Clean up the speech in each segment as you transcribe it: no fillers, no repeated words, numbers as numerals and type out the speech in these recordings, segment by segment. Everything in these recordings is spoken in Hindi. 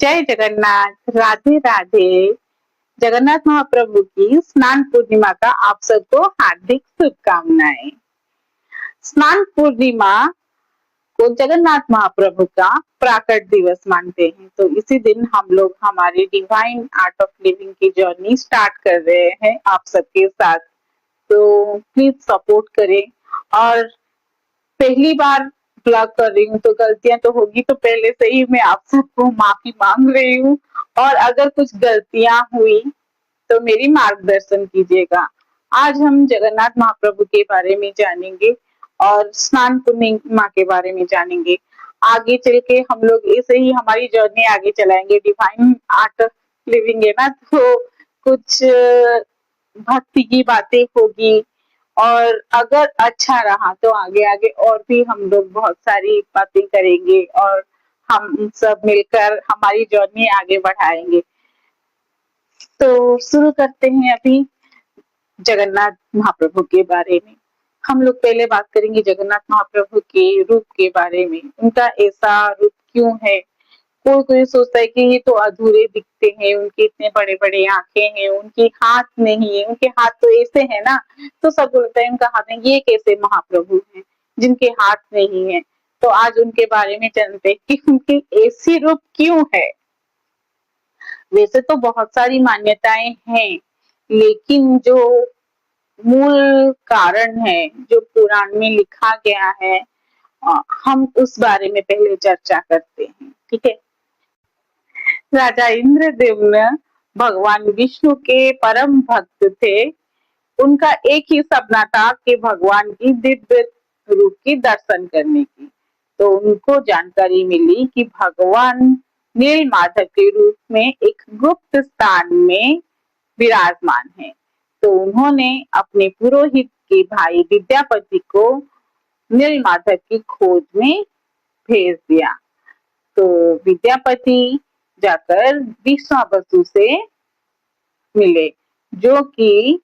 जय जगन्नाथ, राधे राधे। जगन्नाथ महाप्रभु की स्नान पूर्णिमा का आप सबको हार्दिक शुभकामनाएं। स्नान पूर्णिमा को जगन्नाथ महाप्रभु का प्राकट दिवस मानते हैं, तो इसी दिन हम लोग हमारी डिवाइन आर्ट ऑफ लिविंग की जर्नी स्टार्ट कर रहे हैं आप सबके साथ। तो प्लीज सपोर्ट करें। और पहली बार ब्लॉग कर रही हूँ तो गलतियां तो होगी, तो पहले से ही मैं आप सबको माफी मांग रही हूँ। और अगर कुछ गलतियां हुई तो मेरी मार्गदर्शन कीजिएगा। आज हम जगन्नाथ महाप्रभु के बारे में जानेंगे और स्नान पूर्णिमा के बारे में जानेंगे। आगे चल के हम लोग ऐसे ही हमारी जर्नी आगे चलाएंगे। डिवाइन आर्ट ऑफ लिविंग है ना, तो कुछ भक्ति की बातें होगी, और अगर अच्छा रहा तो आगे आगे और भी हम लोग बहुत सारी बातें करेंगे और हम सब मिलकर हमारी जर्नी आगे बढ़ाएंगे। तो शुरू करते हैं अभी जगन्नाथ महाप्रभु के बारे में। हम लोग पहले बात करेंगे जगन्नाथ महाप्रभु के रूप के बारे में। उनका ऐसा रूप क्यों है? कोई कोई सोचता है कि ये तो अधूरे दिखते हैं, उनके इतने बड़े बड़े आंखें हैं, उनके हाथ नहीं है, उनके हाथ तो ऐसे है ना, तो सब बोलते हैं उनका हाथ नहीं। ये कैसे महाप्रभु हैं जिनके हाथ नहीं है? तो आज उनके बारे में जानते हैं कि उनकी ऐसी रूप क्यों है। वैसे तो बहुत सारी मान्यताएं हैं, लेकिन जो मूल कारण है, जो पुराण में लिखा गया है, हम उस बारे में पहले चर्चा करते हैं। ठीक है। राजा इंद्रदेव भगवान विष्णु के परम भक्त थे। उनका एक ही सपना था कि भगवान की दिव्य रूप की दर्शन करने की। तो उनको जानकारी मिली कि भगवान नील माधव के रूप में एक गुप्त स्थान में विराजमान है। तो उन्होंने अपने पुरोहित के भाई विद्यापति को नील माधव की खोज में भेज दिया। तो विद्यापति जाकर विश्वावसु से मिले, जो कि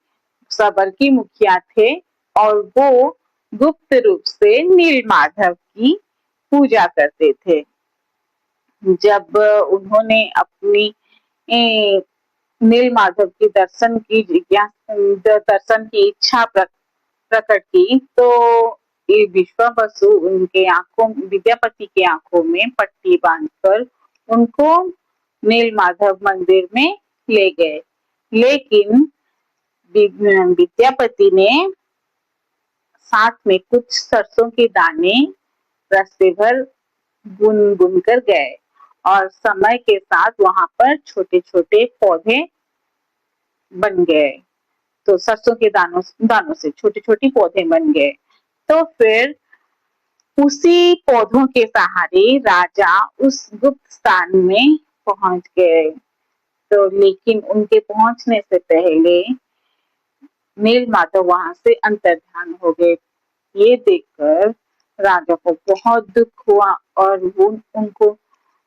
सबर की मुखिया थे, और वो गुप्त रूप से नील माधव की पूजा करते थे। जब उन्होंने अपनी नील माधव की दर्शन की इच्छा प्रकट की, तो ये विश्वावसु उनके विद्यापति के आंखों में पट्टी बांधकर उनको नील माधव मंदिर में ले गए। लेकिन विद्यापति ने साथ में कुछ सरसों के दाने रास्ते भर बुन कर गए, और समय के साथ वहां पर छोटे छोटे पौधे बन गए। तो सरसों के दानों से छोटे छोटे पौधे बन गए। तो फिर उसी पौधों के सहारे राजा उस गुप्त स्थान में पहुंच गए। तो लेकिन उनके पहुंचने से पहले नील माधव वहां से अंतर्ध्यान हो गए। ये देखकर राजा को बहुत दुख हुआ, और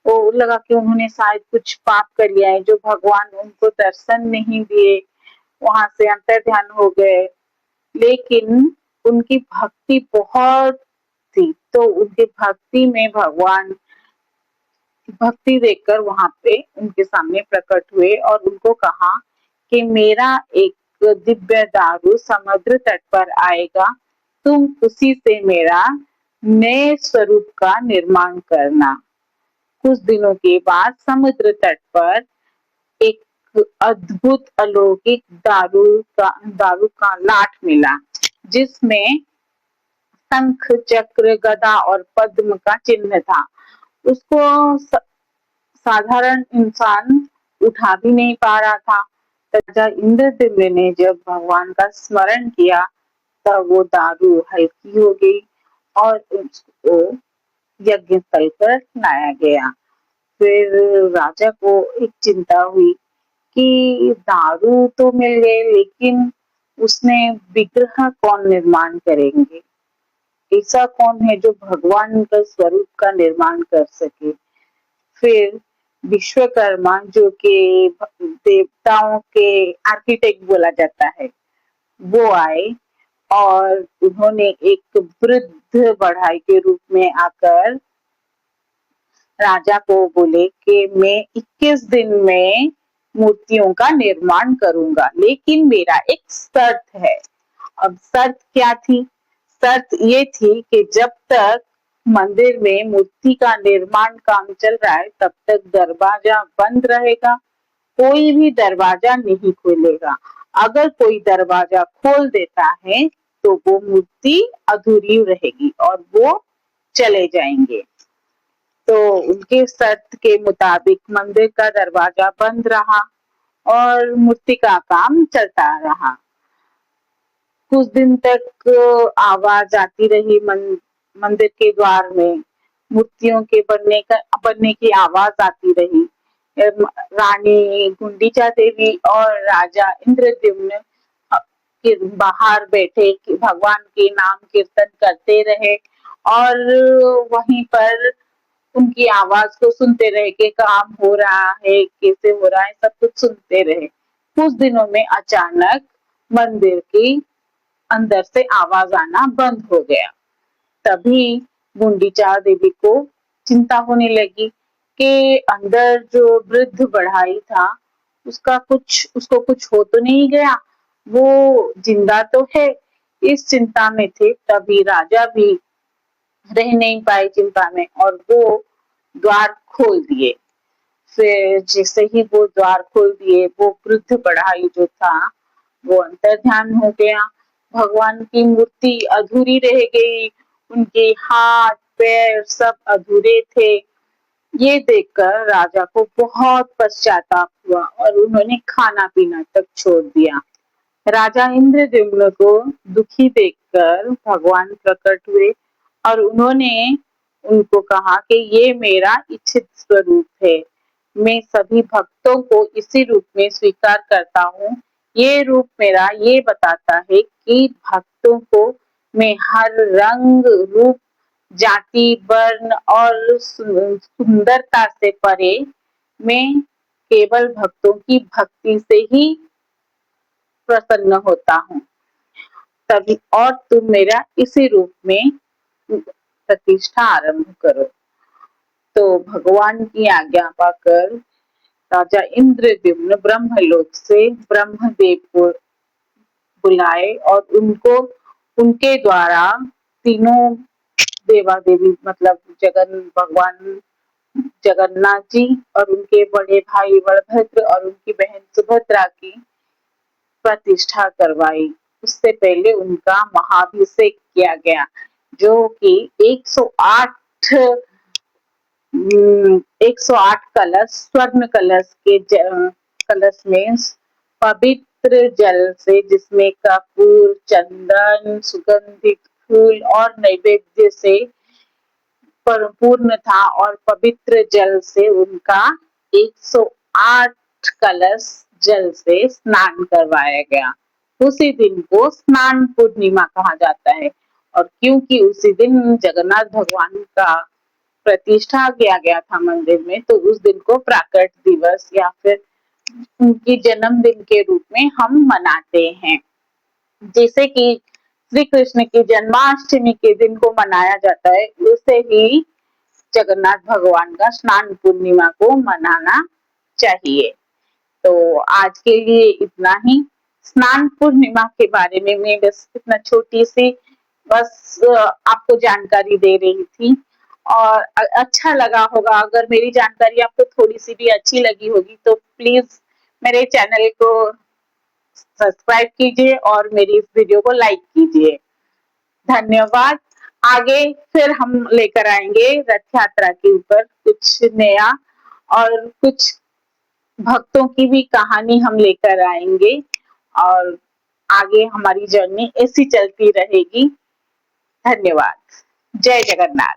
वो लगा कि उन्होंने शायद कुछ पाप कर लिया है, जो भगवान उनको दर्शन नहीं दिए, वहां से अंतर्ध्यान हो गए। लेकिन उनकी भक्ति बहुत थी, तो उनकी भक्ति में भगवान भक्ति देखकर वहां पे उनके सामने प्रकट हुए और उनको कहा कि मेरा एक दिव्य दारू समुद्र तट पर आएगा, तुम उसी से मेरा नए स्वरूप का निर्माण करना। कुछ दिनों के बाद समुद्र तट पर एक अद्भुत अलौकिक दारू का लाठ मिला, जिसमें शंख, चक्र, गदा और पद्म का चिन्ह था। उसको साधारण इंसान उठा भी नहीं पा रहा था। राजा इंद्रदेव ने जब भगवान का स्मरण किया, तब वो दारू हल्की हो गई और उसको यज्ञ स्थल पर लाया गया। फिर राजा को एक चिंता हुई कि दारू तो मिल गए, लेकिन उसमें विग्रह कौन निर्माण करेंगे? ऐसा कौन है जो भगवान का स्वरूप का निर्माण कर सके? फिर विश्वकर्मा, जो कि देवताओं के आर्किटेक्ट बोला जाता है, वो आए और उन्होंने एक वृद्ध बढ़ाई के रूप में आकर राजा को बोले कि मैं 21 दिन में मूर्तियों का निर्माण करूंगा, लेकिन मेरा एक शर्त है। अब शर्त क्या थी? शर्त ये थी कि जब तक मंदिर में मूर्ति का निर्माण काम चल रहा है तब तक दरवाजा बंद रहेगा, कोई भी दरवाजा नहीं खोलेगा। अगर कोई दरवाजा खोल देता है तो वो मूर्ति अधूरी रहेगी और वो चले जाएंगे। तो उनके शर्त के मुताबिक मंदिर का दरवाजा बंद रहा और मूर्ति का काम चलता रहा। कुछ दिन तक आवाज आती रही मंदिर के द्वार में, मूर्तियों के बनने की आवाज आती रही। रानी गुंडीचा देवी और राजा इंद्रद्युम्न बाहर बैठे भगवान के नाम कीर्तन करते रहे और वहीं पर उनकी आवाज को सुनते रहे कि काम हो रहा है, कैसे हो रहा है, सब कुछ सुनते रहे। कुछ दिनों में अचानक मंदिर की अंदर से आवाज आना बंद हो गया। तभी गुंडीचा देवी को चिंता होने लगी कि अंदर जो वृद्ध बढ़ाई था उसको कुछ हो तो नहीं गया, वो जिंदा तो है। इस चिंता में थे, तभी राजा भी रह नहीं पाए चिंता में और वो द्वार खोल दिए। फिर जैसे ही वो द्वार खोल दिए, वो वृद्ध बढ़ाई जो था वो अंतर्ध्यान हो गया। भगवान की मूर्ति अधूरी रह गई, उनके हाथ पैर सब अधूरे थे। ये देखकर राजा को बहुत पश्चाताप हुआ और उन्होंने खाना पीना तक छोड़ दिया। राजा इंद्रद्युम्न को दुखी देखकर भगवान प्रकट हुए और उन्होंने उनको कहा कि ये मेरा इच्छित स्वरूप है, मैं सभी भक्तों को इसी रूप में स्वीकार करता हूँ। ये रूप मेरा ये बताता है कि भक्तों को मैं हर रंग रूप जाति वर्ण और सुंदरता से परे मैं केवल भक्तों की भक्ति से ही प्रसन्न होता हूँ। तभी और तुम मेरा इसी रूप में प्रतिष्ठा आरंभ करो। तो भगवान की आज्ञा पाकर राजा इंद्रद्युम्न ब्रह्मलोक से ब्रह्मदेव को बुलाए और उनको उनके द्वारा तीनों देवा देवी मतलब भगवान जगन्नाथ जी और उनके बड़े भाई बलभद्र और उनकी बहन सुभद्रा की प्रतिष्ठा करवाई। उससे पहले उनका महाभिषेक किया गया, जो कि 108 कलश स्वर्ण कलश के कलश में पवित्र जल से, जिसमें कपूर चंदन सुगंधित फूल और नैवेद्य से परिपूर्ण था और पवित्र जल से उनका 108 कलश जल से स्नान करवाया गया। उसी दिन को स्नान पूर्णिमा कहा जाता है और क्योंकि उसी दिन जगन्नाथ भगवान का प्रतिष्ठा किया गया था मंदिर में, तो उस दिन को प्राकट दिवस या फिर उनकी जन्मदिन के रूप में हम मनाते हैं। जैसे कि श्री कृष्ण की जन्माष्टमी के दिन को मनाया जाता है, वैसे ही जगन्नाथ भगवान का स्नान पूर्णिमा को मनाना चाहिए। तो आज के लिए इतना ही। स्नान पूर्णिमा के बारे में मैं बस इतना छोटी सी बस आपको जानकारी दे रही थी और अच्छा लगा होगा। अगर मेरी जानकारी आपको थोड़ी सी भी अच्छी लगी होगी तो प्लीज मेरे चैनल को सब्सक्राइब कीजिए और मेरी इस वीडियो को लाइक कीजिए। धन्यवाद। आगे फिर हम लेकर आएंगे रथ यात्रा के ऊपर कुछ नया और कुछ भक्तों की भी कहानी हम लेकर आएंगे और आगे हमारी जर्नी ऐसी चलती रहेगी। धन्यवाद। जय जगन्नाथ।